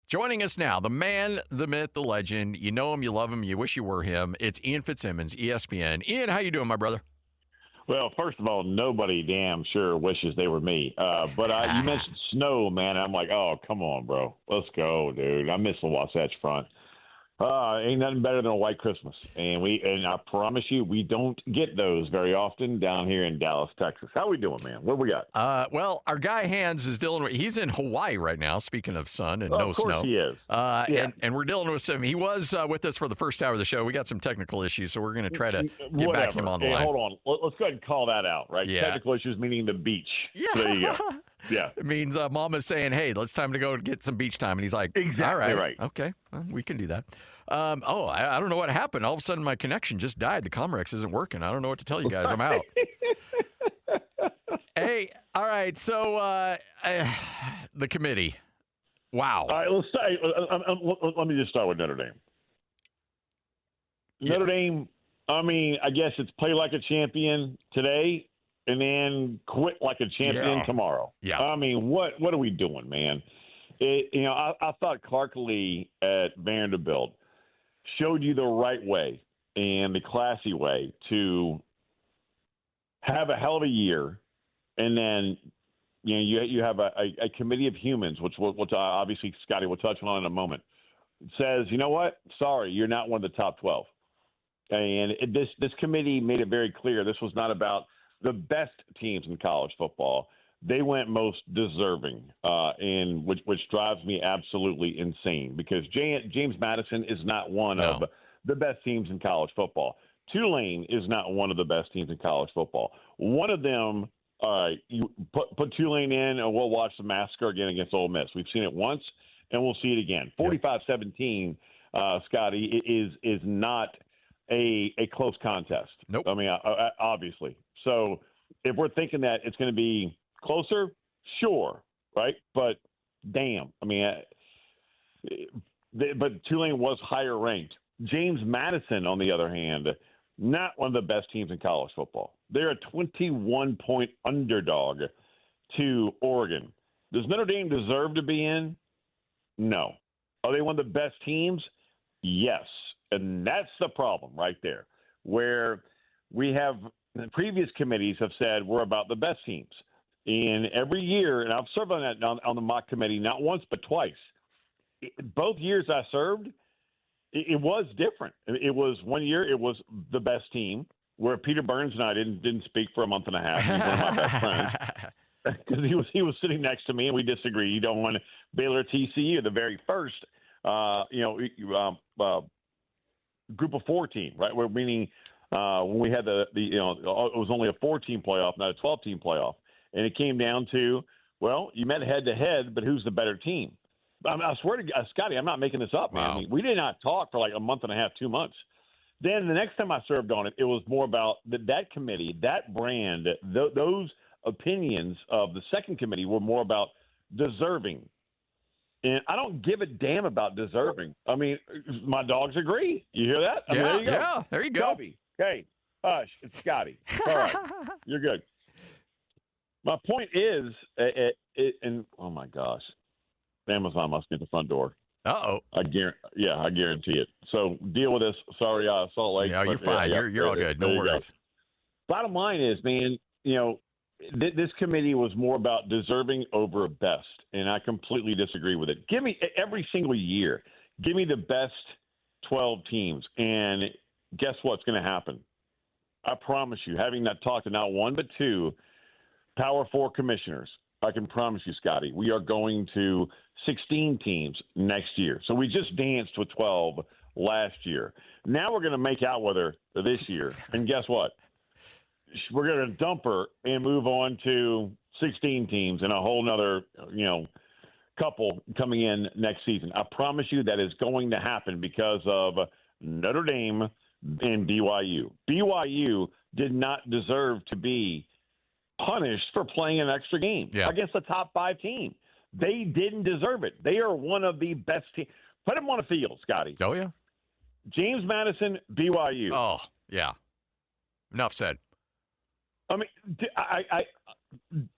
Joining us now, the man, the myth, the legend. You know him, you love him, you wish you were him. It's Ian Fitzsimmons, ESPN. Ian, how you doing, my brother? Well, first of all, nobody damn sure wishes they were me. But you mentioned snow, man. I'm like, oh, come on, bro. Let's go, dude. I miss the Wasatch Front. Ain't nothing better than a white Christmas. And I promise you, we don't get those very often down here in Dallas, Texas. How we doing, man? What we got? Well, our guy Hans is dealing with, he's in Hawaii right now, speaking of sun and no of course snow. He is. And we're dealing with some, he was with us for the first hour of the show. We got some technical issues, so we're going to try to get back him on the line. Hold on. Let's go ahead and call that out, right? Yeah. Technical issues meaning the beach. Yeah. So there you go. Yeah. It means Mama's saying, hey, it's time to go get some beach time. And he's like, Exactly all right. right. Okay, well, we can do that. I don't know what happened. All of a sudden, my connection just died. The Comrex isn't working. I don't know what to tell you guys. I'm out. Hey, all right. So the committee. Wow. All right, let me just start with Notre Dame. Notre Dame, I guess it's play like a champion today and then quit like a champion tomorrow. Yeah. What are we doing, man? I thought Clark Lee at Vanderbilt showed you the right way and the classy way to have a hell of a year, and then you have a committee of humans, which obviously Scotty will touch on in a moment, says, you know what? Sorry, you're not one of the top 12. And this committee made it very clear this was not about the best teams in college football. They went most deserving, and which drives me absolutely insane because James Madison is not one of the best teams in college football. Tulane is not one of the best teams in college football. One of them, you put Tulane in, and we'll watch the massacre again against Ole Miss. We've seen it once, and we'll see it again. 45-17, Scotty, is not a close contest. Nope. Obviously. So if we're thinking that it's going to be closer, sure, right? But damn, but Tulane was higher ranked. James Madison, on the other hand, not one of the best teams in college football. They're a 21-point underdog to Oregon. Does Notre Dame deserve to be in? No. Are they one of the best teams? Yes. And that's the problem right there, where we have previous committees have said we're about the best teams. And every year, and I've served on that on the mock committee not once but twice. Both years I served, it was different. It was one year it was the best team where Peter Burns and I didn't speak for a month and a half. He was one of my best friends because he was sitting next to me and we disagreed. You don't want Baylor TCU, the very first group of 4 team, right? Meaning when we had it was only a 4-team playoff, not a 12-team playoff. And it came down to, well, you met head-to-head, but who's the better team? I swear to God, Scotty, I'm not making this up, man. Wow. We did not talk for like a month and a half, 2 months. Then the next time I served on it, it was more about that committee, that brand, those opinions of the second committee were more about deserving. And I don't give a damn about deserving. My dogs agree. You hear that? There you go. Yeah, there you go. Scotty. Hey, hush, it's Scotty. All right, you're good. My point is, and oh my gosh, Amazon must be at the front door. Uh-oh. I guarantee it. So deal with this. Sorry, Salt Lake. Yeah, you're fine. You're all good. No worries. Bottom line is, man, this committee was more about deserving over best, and I completely disagree with it. Give me every single year. Give me the best 12 teams, and guess what's going to happen? I promise you, having not talked to not one but 2 Power 4 commissioners, I can promise you, Scotty, we are going to 16 teams next year. So we just danced with 12 last year. Now we're going to make out with her this year. And guess what? We're going to dump her and move on to 16 teams and a whole nother, couple coming in next season. I promise you that is going to happen because of Notre Dame and BYU. BYU did not deserve to be punished for playing an extra game against a top 5 team. They didn't deserve it. They are one of the best teams. Put them on the field, Scotty. Oh, yeah. James Madison, BYU. Oh, yeah. Enough said.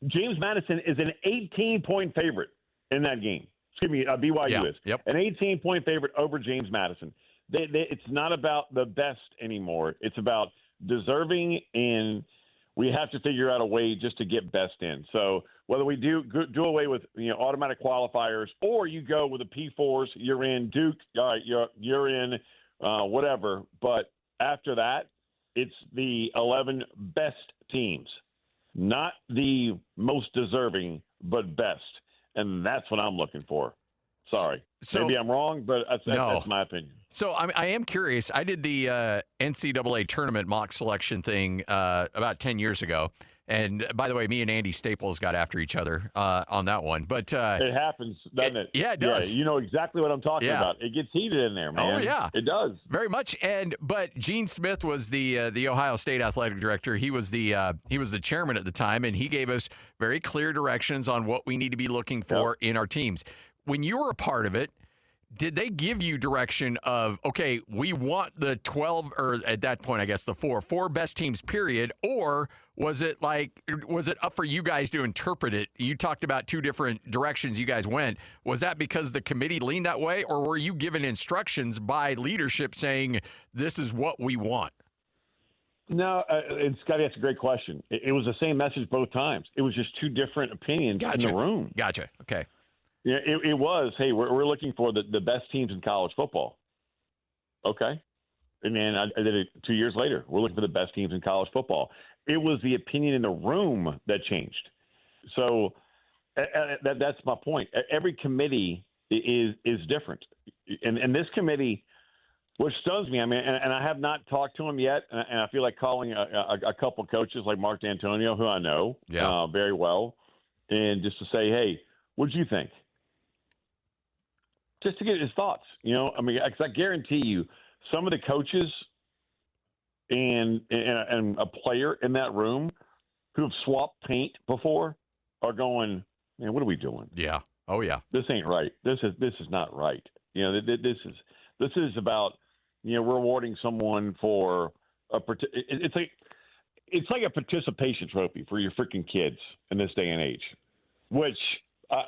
James Madison is an 18-point favorite in that game. Excuse me, BYU is. Yep. An 18-point favorite over James Madison. It's not about the best anymore. It's about deserving, and we have to figure out a way just to get best in. So whether we do away with automatic qualifiers, or you go with the P4s, you're in Duke, you're in whatever. But after that, it's the 11 best teams, not the most deserving, but best. And that's what I'm looking for. Sorry. So, maybe I'm wrong, but that's my opinion. So I am curious. I did the NCAA tournament mock selection thing about 10 years ago. And by the way, me and Andy Staples got after each other on that one. But it happens, doesn't it? Yeah, it does. Yeah, you know exactly what I'm talking about. It gets heated in there, man. Oh, yeah. It does. Very much. But Gene Smith was the Ohio State athletic director. He was the chairman at the time, and he gave us very clear directions on what we need to be looking for in our teams. When you were a part of it, did they give you direction of, okay, we want the 12, or at that point, I guess the four best teams, period? Or was it up for you guys to interpret it? You talked about two different directions you guys went. Was that because the committee leaned that way, or were you given instructions by leadership saying, this is what we want? No, and Scotty, that's a great question. It was the same message both times. It was just two different opinions in the room. Gotcha. Okay. Yeah, it was, hey, we're looking for the best teams in college football. Okay. And then I did it 2 years later. We're looking for the best teams in college football. It was the opinion in the room that changed. So that's my point. Every committee is different. And this committee, which stuns me, I mean, and I have not talked to him yet, and I feel like calling a couple coaches like Mark D'Antonio, who I know very well, and just to say, hey, what did you think? Just to get his thoughts, I mean, 'cause I guarantee you, some of the coaches and a player in that room who have swapped paint before are going, man, what are we doing? Yeah. Oh yeah. This ain't right. This is not right. This is about rewarding someone for it's like a participation trophy for your freaking kids in this day and age, which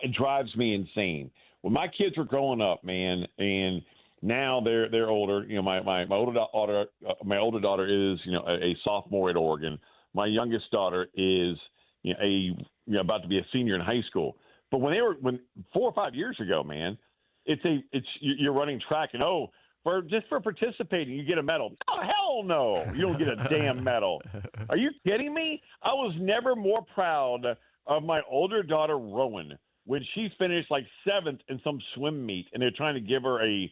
it drives me insane. When my kids were growing up, man, and now they're older. My older daughter is a sophomore at Oregon. My youngest daughter is about to be a senior in high school. But when 4 or 5 years ago, man, you're running track and for participating you get a medal. Oh, hell no, you don't get a damn medal. Are you kidding me? I was never more proud of my older daughter Rowan when she finished like 7th in some swim meet, and they're trying to give her a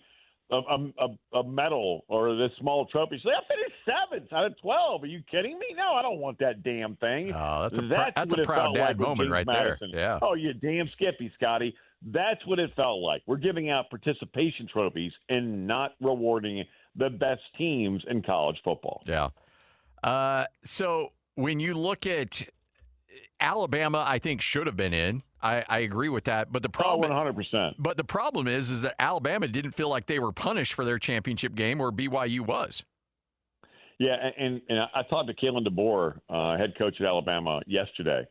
medal or this small trophy. She's like, I finished 7th out of 12. Are you kidding me? No, I don't want that damn thing. Oh, that's a proud dad moment right there. Yeah. Oh, you damn Skippy, Scotty. That's what it felt like. We're giving out participation trophies and not rewarding the best teams in college football. Yeah. So when you look at Alabama, I think should have been in. I agree with that. But the problem, 100%. But the problem is that Alabama didn't feel like they were punished for their championship game where BYU was. Yeah, and I talked to Kalen DeBoer, head coach at Alabama, yesterday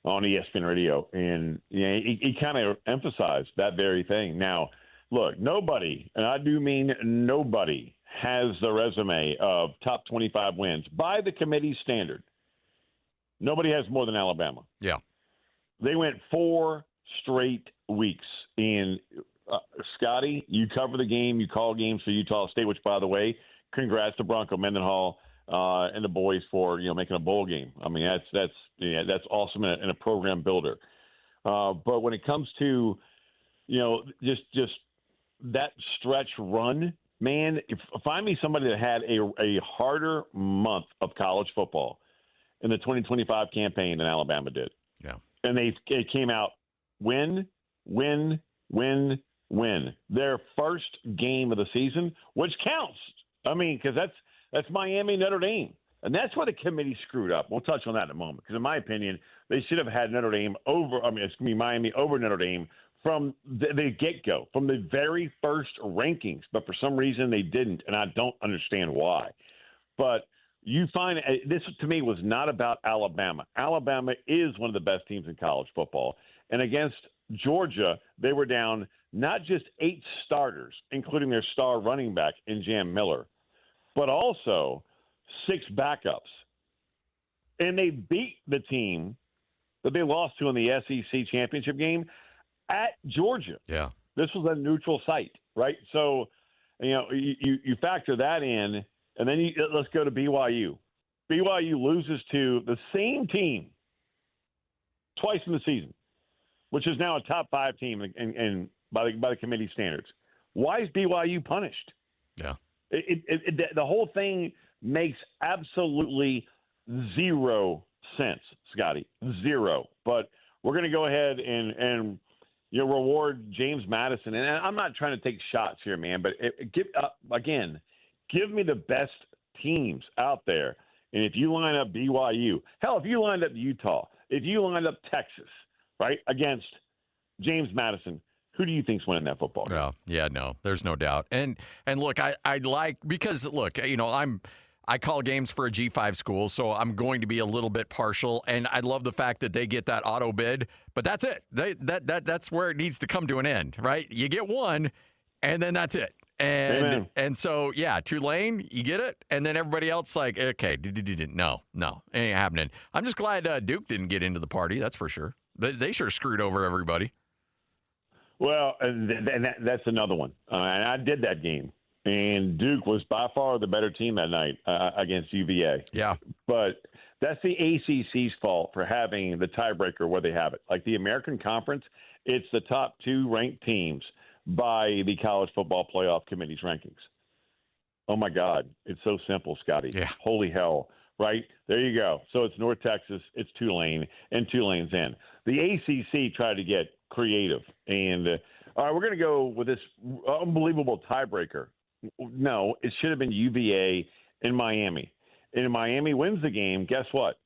on ESPN Radio, and he kind of emphasized that very thing. Now, look, nobody, and I do mean nobody, has the resume of top 25 wins by the committee's standard. Nobody has more than Alabama. Yeah. They went 4 straight weeks. And, Scotty, you cover the game. You call games for Utah State, which, by the way, congrats to Bronco Mendenhall and the boys for making a bowl game. I mean, that's awesome and a program builder. But when it comes to just that stretch run, man, find me somebody that had a harder month of college football in the 2025 campaign than Alabama did. Yeah. And they came out win. Their first game of the season, which counts. I mean, because that's Miami, Notre Dame. And that's where the committee screwed up. We'll touch on that in a moment. Because in my opinion, they should have had Miami over Notre Dame from the get-go, from the very first rankings. But for some reason, they didn't, and I don't understand why. But you find this, to me, was not about Alabama. Alabama is one of the best teams in college football. And against Georgia, they were down not just 8 starters, including their star running back in Jam Miller, but also 6 backups. And they beat the team that they lost to in the SEC championship game at Georgia. Yeah. This was a neutral site, right? So, you factor that in, and then let's go to BYU. BYU loses to the same team twice in the season, which is now a top 5 team and by the committee standards. Why is BYU punished? Yeah. The whole thing makes absolutely zero sense, Scotty. Zero. But we're going to go ahead and reward James Madison. And I'm not trying to take shots here, man, but give me the best teams out there. And if you line up BYU, hell, if you lined up Utah, if you lined up Texas, right, against James Madison, who do you think's winning that football game? Yeah, no, there's no doubt. And look, I like, because look, I call games for a G5 school, so I'm going to be a little bit partial. And I love the fact that they get that auto bid, but that's it. That's where it needs to come to an end, right? You get one, and then that's it. And so, yeah, Tulane, you get it, and then everybody else like, okay, no, ain't happening. I'm just glad Duke didn't get into the party, that's for sure. They sure screwed over everybody. Well, and that's another one. And I did that game, and Duke was by far the better team that night against UVA. Yeah. But that's the ACC's fault for having the tiebreaker where they have it. Like the American Conference, it's the top 2 ranked teams by the College Football Playoff Committee's rankings. Oh, my God. It's so simple, Scotty. Yeah. Holy hell. Right? There you go. So it's North Texas, it's Tulane, and Tulane's in. The ACC tried to get creative. And, all right, we're going to go with this unbelievable tiebreaker. No, it should have been UVA and Miami. And if Miami wins the game, guess what?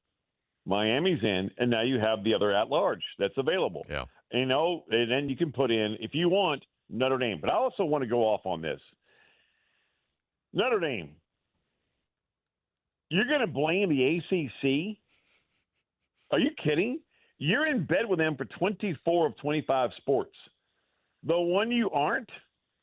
Miami's in, and now you have the other at-large that's available. Yeah. And then you can put in, if you want, Notre Dame. But I also want to go off on this. Notre Dame, you're going to blame the ACC? Are you kidding? You're in bed with them for 24 of 25 sports. The one you aren't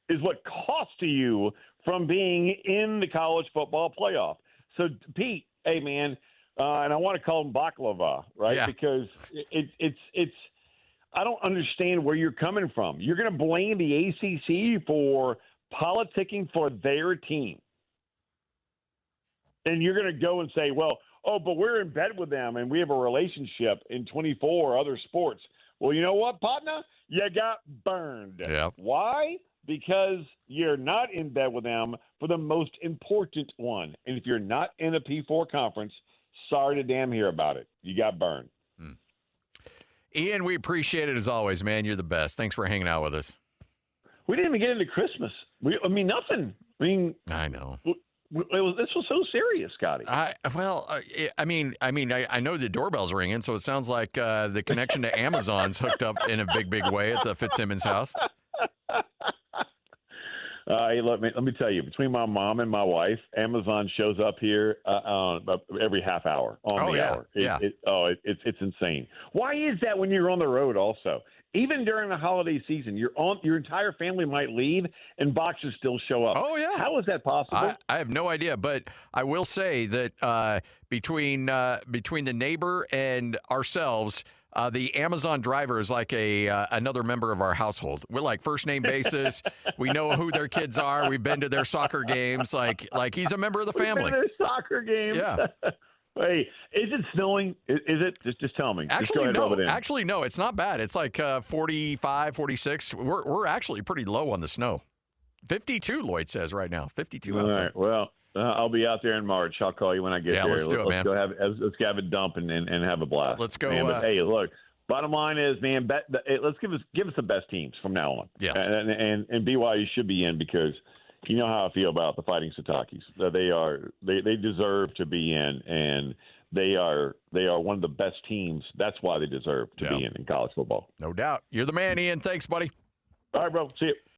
is what cost you from being in the college football playoff. So, Pete, hey, man, and I want to call him baklava, right? Yeah. Because it's I don't understand where you're coming from. You're going to blame the ACC for politicking for their team. And you're going to go and say, well, but we're in bed with them and we have a relationship in 24 other sports. Well, you know what, partner? You got burned. Yeah. Why? Because you're not in bed with them for the most important one. And if you're not in a P4 conference, sorry to damn hear about it. You got burned. Ian, we appreciate it as always, man. You're the best. Thanks for hanging out with us. We didn't even get into Christmas. Nothing. I know. This was so serious, Scotty. I know the doorbell's ringing, so it sounds like the connection to Amazon's hooked up in a big, big way at the Fitzsimmons house. Hey, let me tell you, between my mom and my wife, Amazon shows up here every half hour on the hour. It's insane. Why is that when you're on the road also? Even during the holiday season, your entire family might leave and boxes still show up. Oh, yeah. How is that possible? I have no idea, but I will say that between the neighbor and ourselves, the Amazon driver is like another member of our household. We're like first name basis. We know who their kids are. We've been to their soccer games. Like he's a member of the family. We've been to their soccer games. Yeah. Hey, is it snowing? Is it? Just tell me. Actually, no. It's not bad. It's like 45, 46. We're actually pretty low on the snow. 52, Lloyd says right now. 52 outside. All right. Well, I'll be out there in March. I'll call you when I get there. Let's do it, man. Let's go have a dump and have a blast. Let's go. Man, but hey, look. Bottom line is, man, let's give us the best teams from now on. Yes. And BYU should be in because you know how I feel about the Fighting Satakis. They deserve to be in, and they are one of the best teams. That's why they deserve to be in college football. No doubt. You're the man, Ian. Thanks, buddy. All right, bro. See you.